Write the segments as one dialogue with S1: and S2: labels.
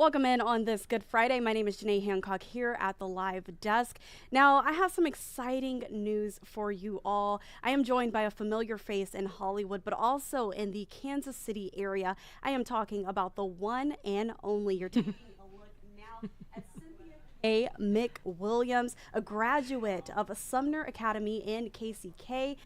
S1: Welcome in on this Good Friday. My name is Janae Hancock here at the live desk. Now, I have some exciting news for you all. I am joined by a familiar face in Hollywood, but also in the Kansas City area. I am talking about the one and only. You're taking a look now at Cynthia Kaye Mcwilliams, a graduate of Sumner Academy in KCK.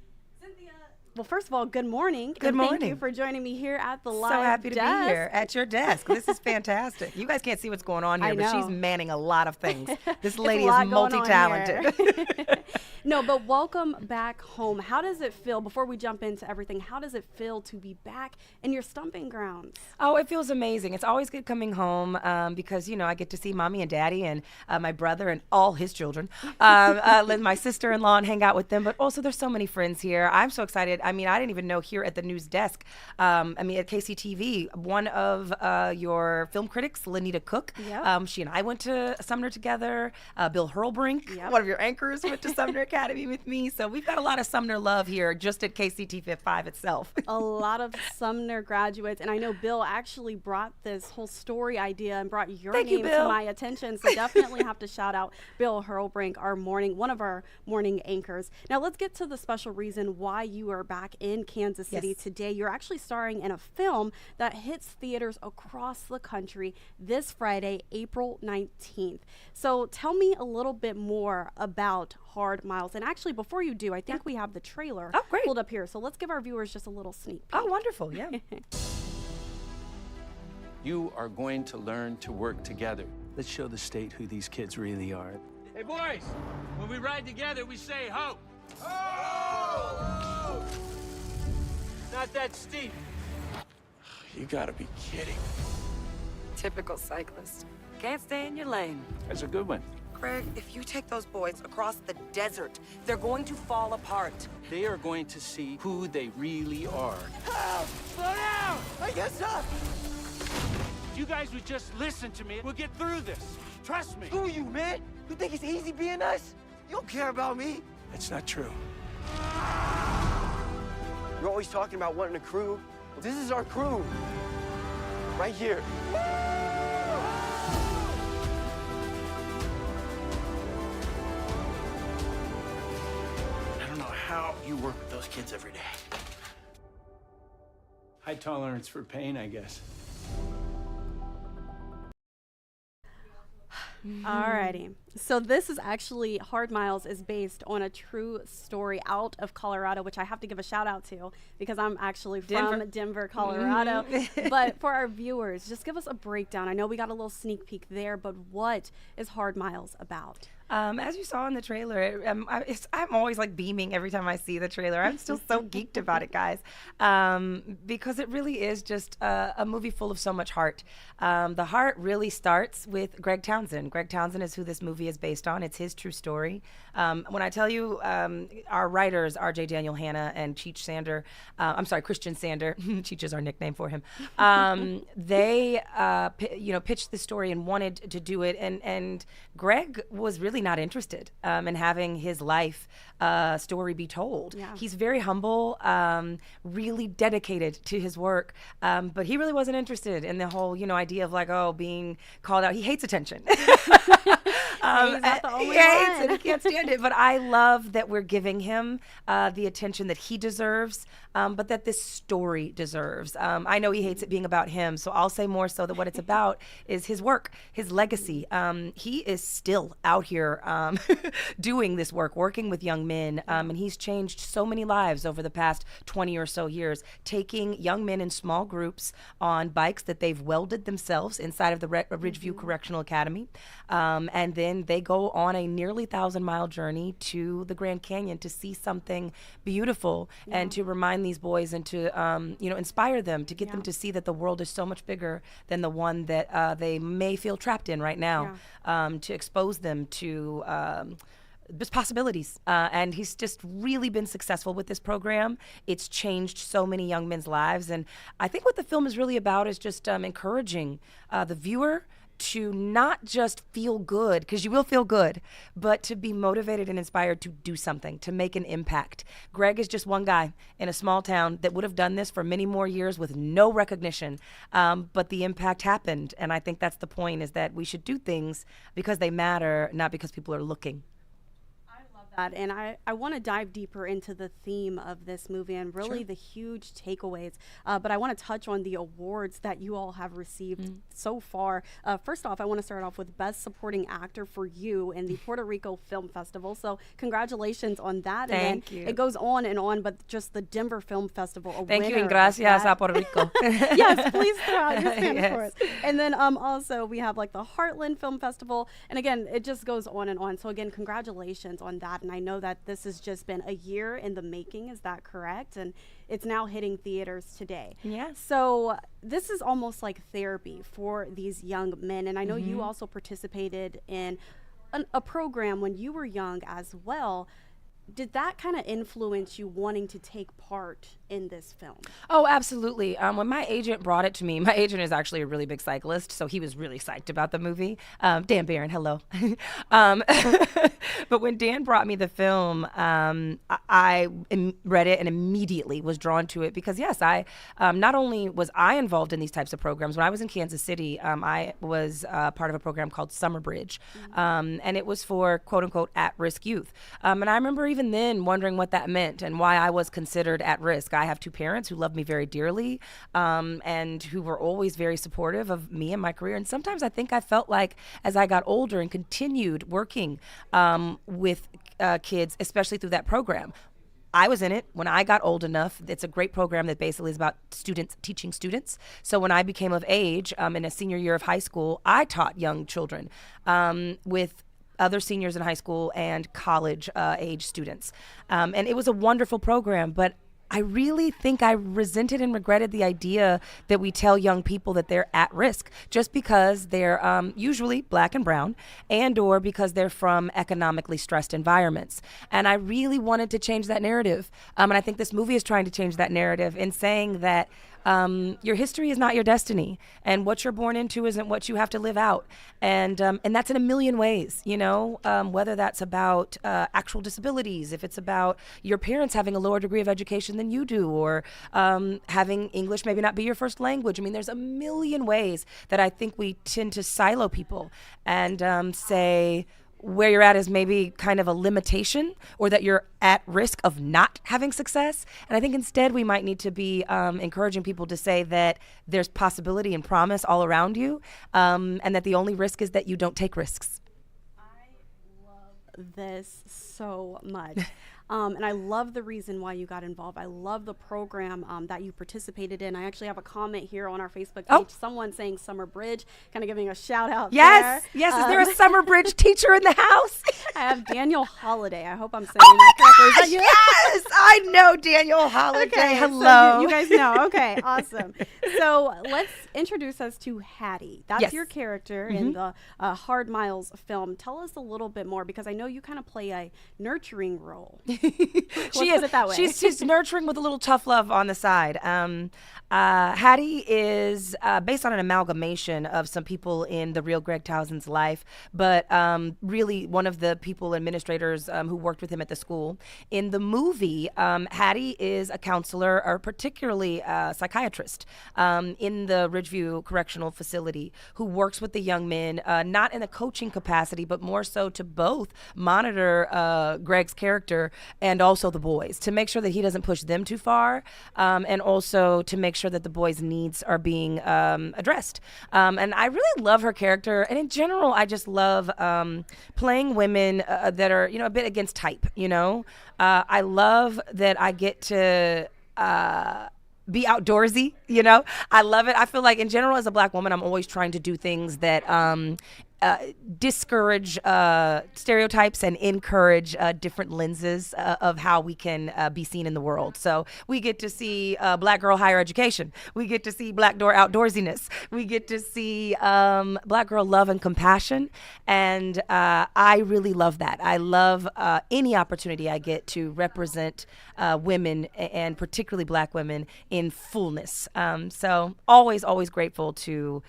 S1: Cynthia, well, first of all, good morning.
S2: Good morning.
S1: Thank you for joining me here at the live
S2: So happy to
S1: desk.
S2: be here at your desk. This is fantastic. You guys can't see what's going on here, but she's manning a lot of things. This lady is multi-talented.
S1: No, but welcome back home. How does it feel, before we jump into everything, how does it feel to be back in your stomping grounds?
S2: Oh, it feels amazing. It's always good coming home because, you know, I get to see mommy and daddy and my brother and all his children, my sister-in-law, and hang out with them. But also there's so many friends here. I'm so excited. I mean, I didn't even know here at the news desk, at KCTV, one of your film critics, Lenita Cook, she and I went to Sumner together. Bill Hurlbrink, one of your anchors, went to Sumner Academy with me. So we've got a lot of Sumner love here just at KCTV5 itself.
S1: A lot of Sumner graduates. And I know Bill actually brought this whole story idea and brought your name to my attention. So definitely have to shout out Bill Hurlbrink, one of our morning anchors. Now let's get to the special reason why you are back in Kansas City today. You're actually starring in a film that hits theaters across the country this Friday, April 19th. So tell me a little bit more about Hard Miles. And actually, before you do, I think we have the trailer pulled up here. So let's give our viewers just a little sneak peek.
S2: Oh, wonderful. Yeah.
S3: You are going to learn to work together. Let's show the state who these kids really are.
S4: Hey, boys, when we ride together, we say ho.
S3: Oh!
S4: Not that steep.
S3: You gotta be kidding.
S5: Typical cyclist. Can't stay in your lane.
S3: That's a good one.
S5: Craig, if you take those boys across the desert, they're going to fall apart.
S3: They are going to see who they really are.
S4: Help! Slow down! I guess not! If you guys would just listen to me, we'll get through this. Trust me.
S6: Screw you, man. You think it's easy being us? You don't care about me.
S3: That's not true.
S6: You're always talking about wanting a crew. Well, this is our crew. Right here.
S3: I don't know how you work with those kids every day. High tolerance for pain, I guess.
S1: Alrighty. So this is actually, Hard Miles is based on a true story out of Colorado, which I have to give a shout out to because I'm actually from Denver, Colorado. But for our viewers, just give us a breakdown. I know we got a little sneak peek there, but what is Hard Miles about?
S2: As you saw in the trailer, I'm always like beaming every time I see the trailer. I'm still so geeked about it, guys, because it really is just a movie full of so much heart. The heart really starts with Greg Townsend. Greg Townsend is who this movie is based on. It's his true story. When I tell you, our writers, R.J. Daniel Hanna and Christian Sander, Cheech is our nickname for him, they pitched the story and wanted to do it, and Greg was really not interested in having his life story be told. He's very humble, really dedicated to his work, but he really wasn't interested in the whole, idea of like, being called out. He hates attention.
S1: He's not the only one.
S2: He can't stand it. But I love that we're giving him the attention that he deserves, but that this story deserves. I know he hates it being about him, so I'll say more so that what it's about is his work, his legacy. He is still out here doing this work, working with young men, and he's changed so many lives over the past 20 or so years, taking young men in small groups on bikes that they've welded themselves inside of the Ridgeview Correctional Academy, and then they go on a nearly 1,000-mile journey to the Grand Canyon to see something beautiful and to remind these boys and to inspire them, to get them to see that the world is so much bigger than the one that they may feel trapped in right now, to expose them to there's possibilities. And he's just really been successful with this program. It's changed so many young men's lives. And I think what the film is really about is just encouraging the viewer to not just feel good, because you will feel good, but to be motivated and inspired to do something, to make an impact. Greg is just one guy in a small town that would have done this for many more years with no recognition, but the impact happened. And I think that's the point, is that we should do things because they matter, not because people are looking.
S1: And I want to dive deeper into the theme of this movie and really the huge takeaways. But I want to touch on the awards that you all have received so far. First off, I want to start off with Best Supporting Actor for you in the Puerto Rico Film Festival. So congratulations on that.
S2: Thank you.
S1: It goes on and on, but just the Denver Film Festival,
S2: Thank you, and gracias a Puerto Rico.
S1: Yes, please throw out your Spanish
S2: Yes.
S1: for us. And then also we have like the Heartland Film Festival. And again, it just goes on and on. So again, congratulations on that. And I know that this has just been a year in the making. Is that correct? And it's now hitting theaters today.
S2: Yes.
S1: So this is almost like therapy for these young men. And I know you also participated in a program when you were young as well. Did that kind of influence you wanting to take part in this film?
S2: Oh, absolutely. When my agent brought it to me, my agent is actually a really big cyclist, so he was really psyched about the movie. Dan Barron, hello. But when Dan brought me the film, I read it and immediately was drawn to it because, yes, I not only was I involved in these types of programs. When I was in Kansas City, I was part of a program called Summer Bridge, and it was for quote-unquote at-risk youth. And I remember even then wondering what that meant and why I was considered at risk. I have two parents who love me very dearly, and who were always very supportive of me and my career. And sometimes I think I felt like as I got older and continued working with kids, especially through that program, I was in it when I got old enough. It's a great program that basically is about students teaching students. So when I became of age in a senior year of high school, I taught young children with other seniors in high school and college age students. And it was a wonderful program, but I really think I resented and regretted the idea that we tell young people that they're at risk just because they're usually black and brown and or because they're from economically stressed environments. And I really wanted to change that narrative. And I think this movie is trying to change that narrative in saying that your history is not your destiny, and what you're born into isn't what you have to live out. And that's in a million ways, you know, whether that's about actual disabilities, if it's about your parents having a lower degree of education than you do, or having English maybe not be your first language. I mean, there's a million ways that I think we tend to silo people and say, where you're at is maybe kind of a limitation, or that you're at risk of not having success. And I think instead we might need to be encouraging people to say that there's possibility and promise all around you, and that the only risk is that you don't take risks.
S1: I love this so much. And I love the reason why you got involved. I love the program that you participated in. I actually have a comment here on our Facebook page. Someone saying Summer Bridge, kind of giving a shout out
S2: Yes,
S1: there.
S2: yes. Is there a Summer Bridge teacher in the house?
S1: I have Daniel Holiday. I hope I'm saying that correctly. Is that you?
S2: Yes, I know Daniel Holiday.
S1: Okay,
S2: Hello.
S1: so you guys know. Okay, awesome. So let's introduce us to Hattie. That's your character in the Hard Miles film. Tell us a little bit more, because I know you kind of play a nurturing role.
S2: She is.
S1: Put it that way.
S2: She's nurturing with a little tough love on the side. Hattie is based on an amalgamation of some people in the real Greg Townsend's life, but really one of the people, administrators who worked with him at the school. In the movie, Hattie is a counselor, or particularly a psychiatrist in the Ridgeview Correctional Facility, who works with the young men, not in a coaching capacity, but more so to both monitor Greg's character and also the boys, to make sure that he doesn't push them too far, and also to make sure that the boys' needs are being addressed. And I really love her character, and in general, I just love playing women that are, you know, a bit against type. You know, I love that I get to be outdoorsy, you know. I love it. I feel like in general as a black woman, I'm always trying to do things that discourage stereotypes and encourage different lenses of how we can be seen in the world. So we get to see black girl higher education. We get to see black door outdoorsiness. We get to see black girl love and compassion. And I really love that. I love any opportunity I get to represent women, and particularly black women, in fullness. So always grateful to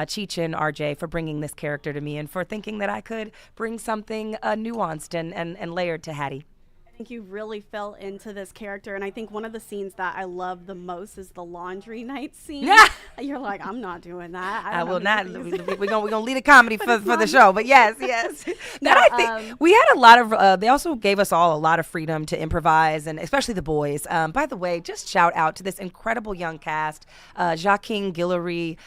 S2: Cheech and RJ for bringing this character to me and for thinking that I could bring something nuanced and layered to Hattie.
S1: I think you really fell into this character, and I think one of the scenes that I love the most is the laundry night scene. You're like, I'm not doing that.
S2: I will not. We're gonna lead a comedy for the show, but yes. I think we had a lot of. They also gave us all a lot of freedom to improvise, and especially the boys. By the way, just shout out to this incredible young cast: Joaquin Guillory,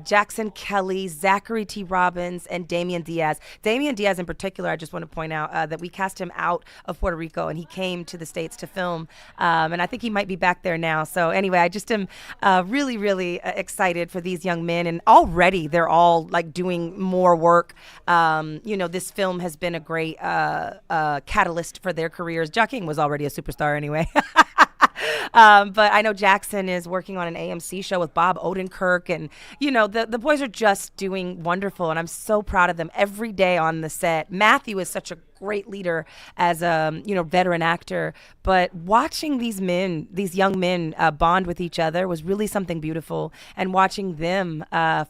S2: Jackson Kelly, Zachary T. Robbins, and Damian Diaz. Damian Diaz, in particular, I just want to point out that we cast him out of Puerto Rico, and he came to the States to film, and I think he might be back there now. So anyway, I just am really, really excited for these young men, and already they're all like doing more work. This film has been a great catalyst for their careers. Joaquin was already a superstar anyway. But I know Jackson is working on an AMC show with Bob Odenkirk, and the boys are just doing wonderful, and I'm so proud of them every day on the set. Matthew is such a great leader as a veteran actor, but watching these young men bond with each other was really something beautiful, and watching them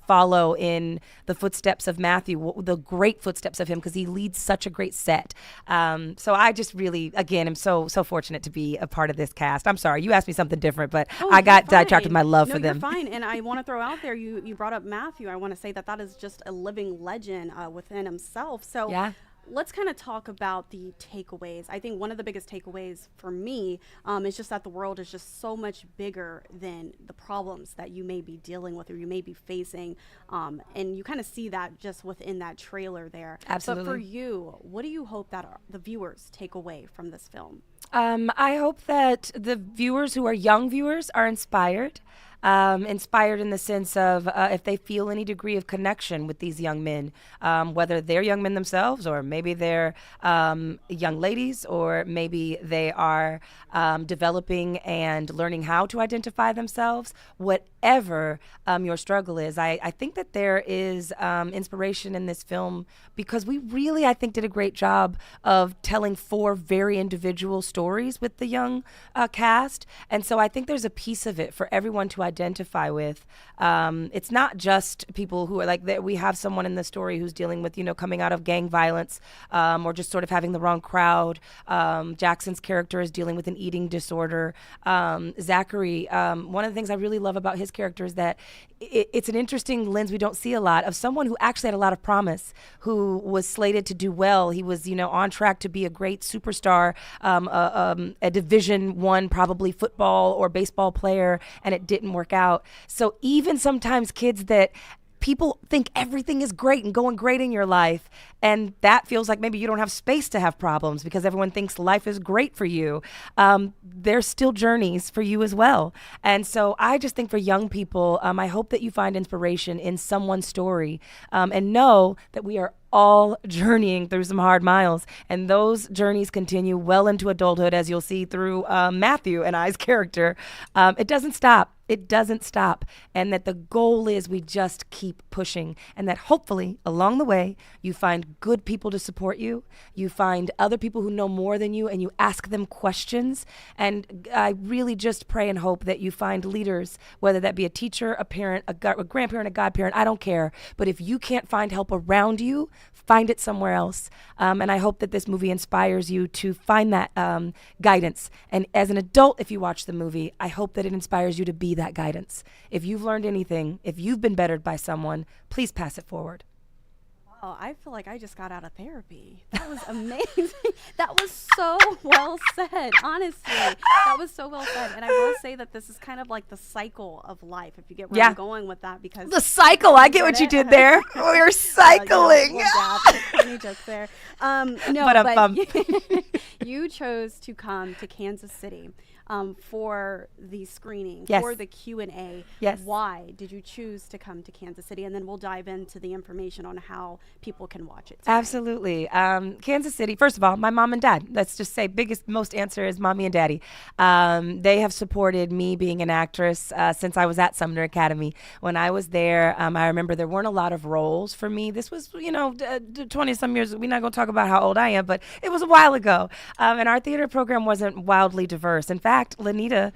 S2: follow in the footsteps of Matthew, the great footsteps of him, because he leads such a great set. So I just really, again, am so fortunate to be a part of this cast. I'm sorry, you asked me something different, but I got sidetracked with my love for them.
S1: You're fine, and I want to throw out there, you brought up Matthew. I want to say that is just a living legend within himself. So yeah. Let's kind of talk about the takeaways. I think one of the biggest takeaways for me is just that the world is just so much bigger than the problems that you may be dealing with or you may be facing. And you kind of see that just within that trailer there.
S2: Absolutely.
S1: But for you, what do you hope that the viewers take away from this film?
S2: I hope that the viewers who are young viewers are inspired. Inspired in the sense of if they feel any degree of connection with these young men, whether they're young men themselves or maybe they're young ladies or maybe they are developing and learning how to identify themselves, whatever your struggle is. I think that there is inspiration in this film because we really, I think, did a great job of telling 4 very individual stories with the young cast. And so I think there's a piece of it for everyone to identify with. It's not just people who are like that. We have someone in the story who's dealing with, coming out of gang violence or just sort of having the wrong crowd. Jackson's character is dealing with an eating disorder. Zachary, one of the things I really love about his character is that it's an interesting lens we don't see a lot of someone who actually had a lot of promise, who was slated to do well. He was, on track to be a great superstar, a Division I, probably football or baseball player, and it didn't work out. So even sometimes kids that people think everything is great and going great in your life, and that feels like maybe you don't have space to have problems because everyone thinks life is great for you. There's still journeys for you as well. And so I just think for young people, I hope that you find inspiration in someone's story and know that we are all journeying through some hard miles, and those journeys continue well into adulthood, as you'll see through Matthew and I's character. It doesn't stop. It doesn't stop. And that the goal is we just keep pushing, and that hopefully along the way you find good people to support you. You find other people who know more than you, and you ask them questions. And I really just pray and hope that you find leaders, whether that be a teacher, a parent, a grandparent, a godparent, I don't care. But if you can't find help around you, find it somewhere else. And I hope that this movie inspires you to find that guidance. And as an adult, if you watch the movie, I hope that it inspires you to be that guidance. If you've learned anything, if you've been bettered by someone, please pass it forward.
S1: Oh, I feel like I just got out of therapy. That was amazing. That was so well said. Honestly, that was so well said. And I will say that this is kind of like the cycle of life, if you get where I'm going with that. Because
S2: the cycle, I get what you did there. We're cycling.
S1: Funny joke there. But you chose to come to Kansas City for the screening, for the Q&A.
S2: Yes.
S1: Why did you choose to come to Kansas City? And then we'll dive into the information on how people can watch it tonight.
S2: Absolutely. Kansas City, first of all, my mom and dad. Let's just say most answer is mommy and daddy. They have supported me being an actress since I was at Sumner Academy. When I was there, I remember there weren't a lot of roles for me. This was, 20-some years. We're not going to talk about how old I am, but it was a while ago. And our theater program wasn't wildly diverse. In fact, fact, Lanita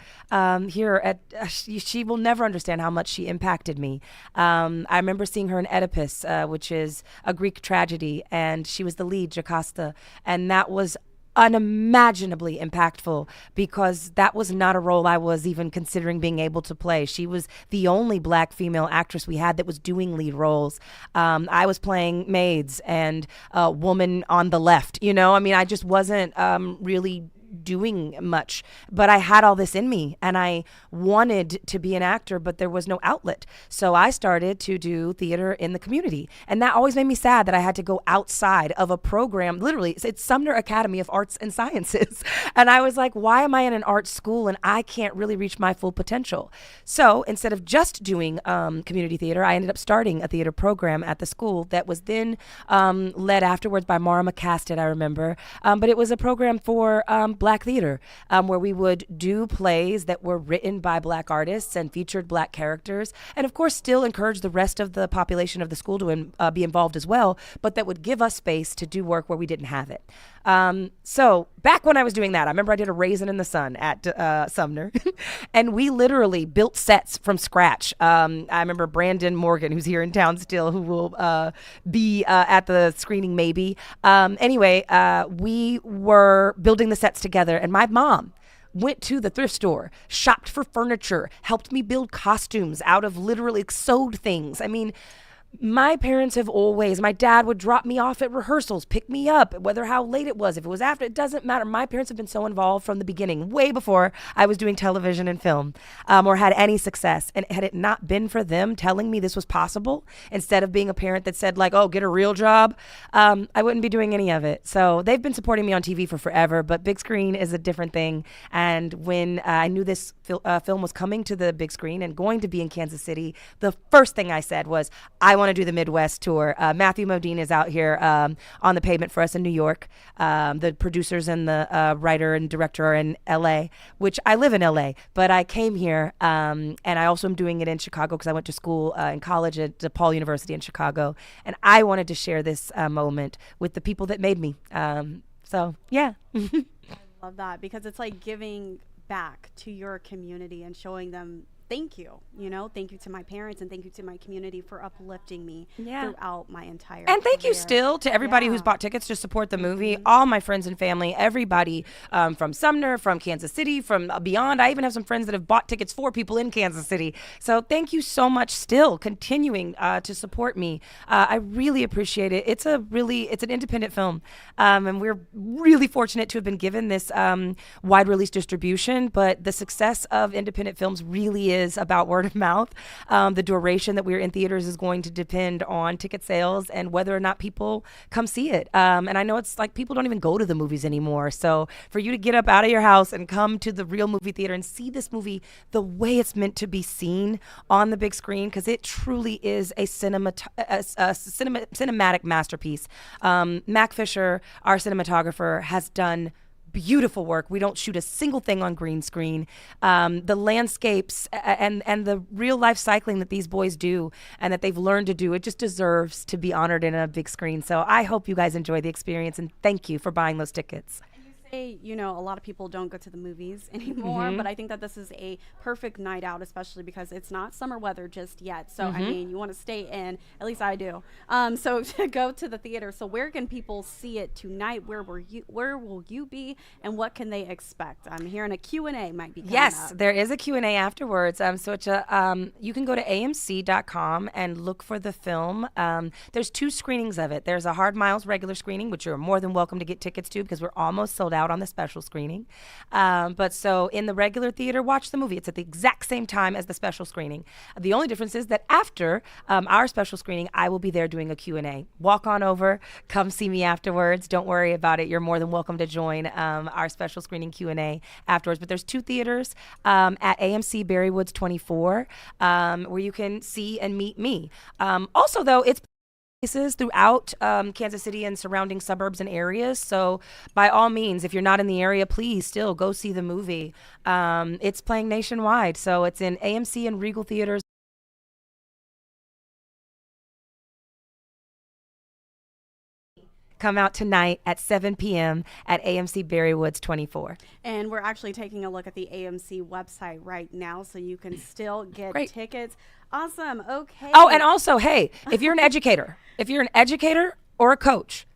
S2: here at she will never understand how much she impacted me. I remember seeing her in Oedipus, which is a Greek tragedy, and she was the lead, Jocasta, and that was unimaginably impactful because that was not a role I was even considering being able to play. She was the only black female actress we had that was doing lead roles. I was playing maids and a woman on the left, you know? I mean, I just wasn't really doing much, but I had all this in me and I wanted to be an actor, but there was no outlet. So I started to do theater in the community. And that always made me sad that I had to go outside of a program. Literally, it's Sumner Academy of Arts and Sciences. And I was like, why am I in an art school and I can't really reach my full potential? So instead of just doing community theater, I ended up starting a theater program at the school that was then led afterwards by Mara McCastet, I remember. But it was a program for Black theater, where we would do plays that were written by Black artists and featured Black characters, and of course still encourage the rest of the population of the school to be involved as well, but that would give us space to do work where we didn't have it. So back when I was doing that, I remember I did a Raisin in the Sun at Sumner, and we literally built sets from scratch. I remember Brandon Morgan, who's here in town still, who will be at the screening maybe. Anyway, we were building the sets together, and my mom went to the thrift store, shopped for furniture, helped me build costumes out of literally sewed things. I mean, my parents have always, my dad would drop me off at rehearsals, pick me up, whether how late it was, if it was after, it doesn't matter. My parents have been so involved from the beginning, way before I was doing television and film, or had any success. And had it not been for them telling me this was possible, instead of being a parent that said like, oh, get a real job, I wouldn't be doing any of it. So they've been supporting me on TV for forever, but big screen is a different thing. And when I knew this film was coming to the big screen and going to be in Kansas City, the first thing I said was, I want to do the Midwest tour. Matthew Modine is out here on the pavement for us in New York. The producers and the writer and director are in LA, which I live in LA, but I came here and I also am doing it in Chicago because I went to school in college at DePaul University in Chicago. And I wanted to share this moment with the people that made me. So, yeah.
S1: I love that because it's like giving back to your community and showing them thank you, thank you to my parents and thank you to my community for uplifting me throughout my entire
S2: And thank
S1: career.
S2: you still to everybody who's bought tickets to support the movie, all my friends and family, everybody from Sumner, from Kansas City, from beyond. I even have some friends that have bought tickets for people in Kansas City. So thank you so much still continuing to support me. I really appreciate it. It's an independent film. And we're really fortunate to have been given this wide release distribution, but the success of independent films really is about word of mouth. The duration that we're in theaters is going to depend on ticket sales and whether or not people come see it. And I know it's like people don't even go to the movies anymore. So for you to get up out of your house and come to the real movie theater and see this movie the way it's meant to be seen on the big screen, because it truly is a cinematic masterpiece. Mac Fisher, our cinematographer, has done beautiful work. We don't shoot a single thing on green screen. The landscapes and the real life cycling that these boys do and that they've learned to do, it just deserves to be honored in a big screen. So I hope you guys enjoy the experience, and thank you for buying those tickets.
S1: Say, a lot of people don't go to the movies anymore, but I think that this is a perfect night out, especially because it's not summer weather just yet. So, I mean, you want to stay in, at least I do. So to go to the theater. So where can people see it tonight? Where will you be? And what can they expect? I'm hearing a Q&A might be coming
S2: Yes,
S1: up.
S2: there is a Q&A afterwards. So it's you can go to amc.com and look for the film. There's 2 screenings of it. There's a Hard Miles regular screening, which you're more than welcome to get tickets to because we're almost sold out on the special screening. But so in the regular theater, watch the movie. It's at the exact same time as the special screening. The only difference is that after our special screening, I will be there doing a Q&A. Walk on over, come see me afterwards. Don't worry about it. You're more than welcome to join our special screening Q&A afterwards. But there's 2 theaters at AMC Berrywoods 24 where you can see and meet me. Also, though, it's places throughout Kansas City and surrounding suburbs and areas. So by all means, if you're not in the area, please still go see the movie. It's playing nationwide. So it's in AMC and Regal theaters. come out tonight at 7 p.m. at AMC Berrywoods 24.
S1: And we're actually taking a look at the AMC website right now, so you can still get tickets. Awesome. Okay.
S2: Oh, and also, hey, if you're an educator, or a coach,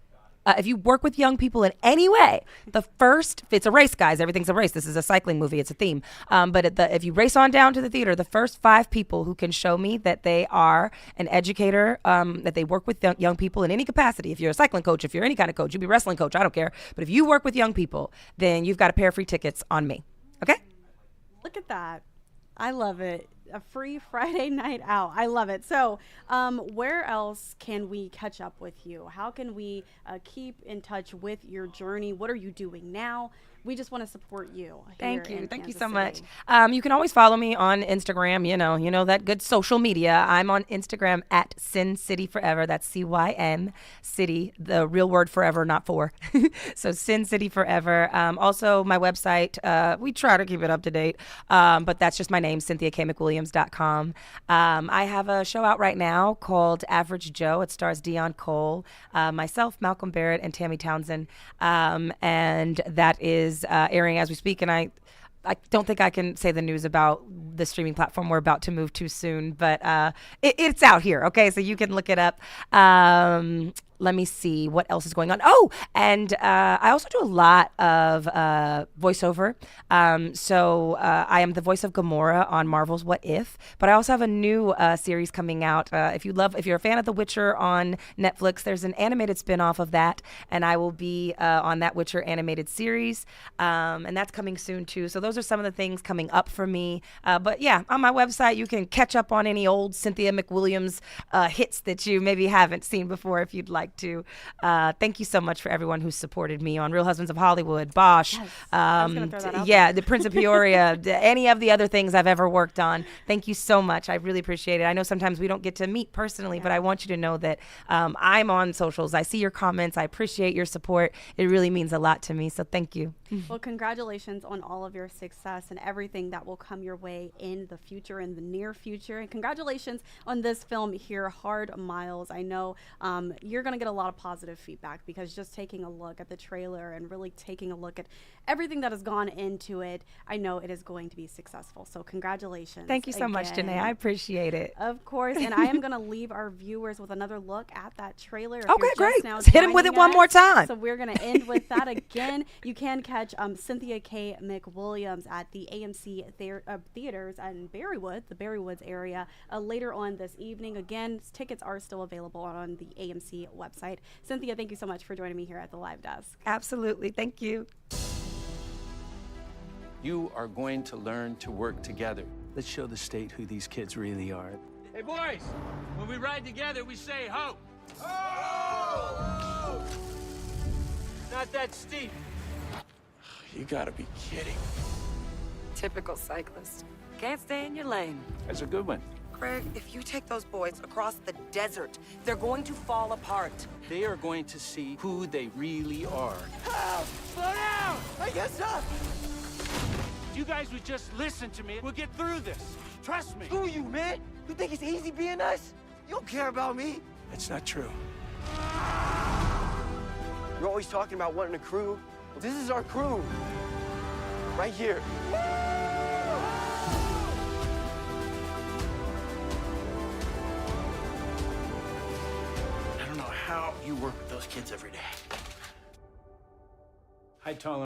S2: if you work with young people in any way, it's a race, guys. Everything's a race. This is a cycling movie. It's a theme. But if you race on down to the theater, the first 5 people who can show me that they are an educator, that they work with young people in any capacity. If you're a cycling coach, if you're any kind of coach, you be a wrestling coach, I don't care. But if you work with young people, then you've got a pair of free tickets on me. Okay?
S1: Look at that. I love it. A free Friday night out. I love it. So where else can we catch up with you? How can we keep in touch with your journey? What are you doing now? We just want to support you.
S2: Thank you so
S1: City.
S2: much. You can always follow me on Instagram. You know that good social media. I'm on Instagram at Cyn City Forever. That's CYN City, the real word forever, not for. So Cyn City Forever. Also, my website. We try to keep it up to date, but that's just my name, CynthiaKayeMcWilliams.com. I have a show out right now called Average Joe. It stars Dion Cole, myself, Malcolm Barrett, and Tammy Townsend, and that is airing as we speak, and I don't think I can say the news about the streaming platform we're about to move to soon, but it's out here, okay? So you can look it up. Let me see what else is going on. Oh, and I also do a lot of voiceover. So I am the voice of Gamora on Marvel's What If, but I also have a new series coming out. If you're a fan of The Witcher on Netflix, there's an animated spinoff of that, and I will be on that Witcher animated series, and that's coming soon too. So those are some of the things coming up for me. But yeah, on my website, you can catch up on any old Cynthia McWilliams hits that you maybe haven't seen before if you'd like to. Thank you so much for everyone who's supported me on Real Husbands of Hollywood, Bosch, The Prince of Peoria, any of the other things I've ever worked on. Thank you so much. I really appreciate it. I know sometimes we don't get to meet personally, but I want you to know that I'm on socials. I see your comments. I appreciate your support. It really means a lot to me. So thank you.
S1: Well, congratulations on all of your success and everything that will come your way in the future, in the near future. And congratulations on this film here, Hard Miles. I know you're going to get a lot of positive feedback because just taking a look at the trailer and really taking a look at everything that has gone into it, I know it is going to be successful. So congratulations.
S2: Thank you so much, Janae. I appreciate it.
S1: Of course. And I am going to leave our viewers with another look at that trailer.
S2: Okay, great. Let's hit him with it one more time.
S1: So we're going to end with that again. You can catch Cynthia Kaye Mcwilliams at the AMC theaters in Berrywood, the Berrywoods area, later on this evening. Again, tickets are still available on the AMC website. Cynthia, thank you so much for joining me here at the live desk.
S2: Absolutely. Thank you.
S3: You are going to learn to work together. Let's show the state who these kids really are.
S4: Hey, boys, when we ride together, we say ho. Ho! Not that steep.
S6: You gotta be kidding.
S5: Typical cyclist. Can't stay in your lane.
S3: That's a good one.
S5: Craig, if you take those boys across the desert, they're going to fall apart.
S3: They are going to see who they really are.
S4: Help! Slow down!
S6: I get stuck!
S4: If you guys would just listen to me, we'll get through this. Trust me.
S6: Screw you, man! You think it's easy being us? You don't care about me.
S3: That's not true.
S6: You're always talking about wanting a crew. Well, this is our crew. Right here.
S7: I don't know how you work with those kids every day.
S3: Hi, Tall.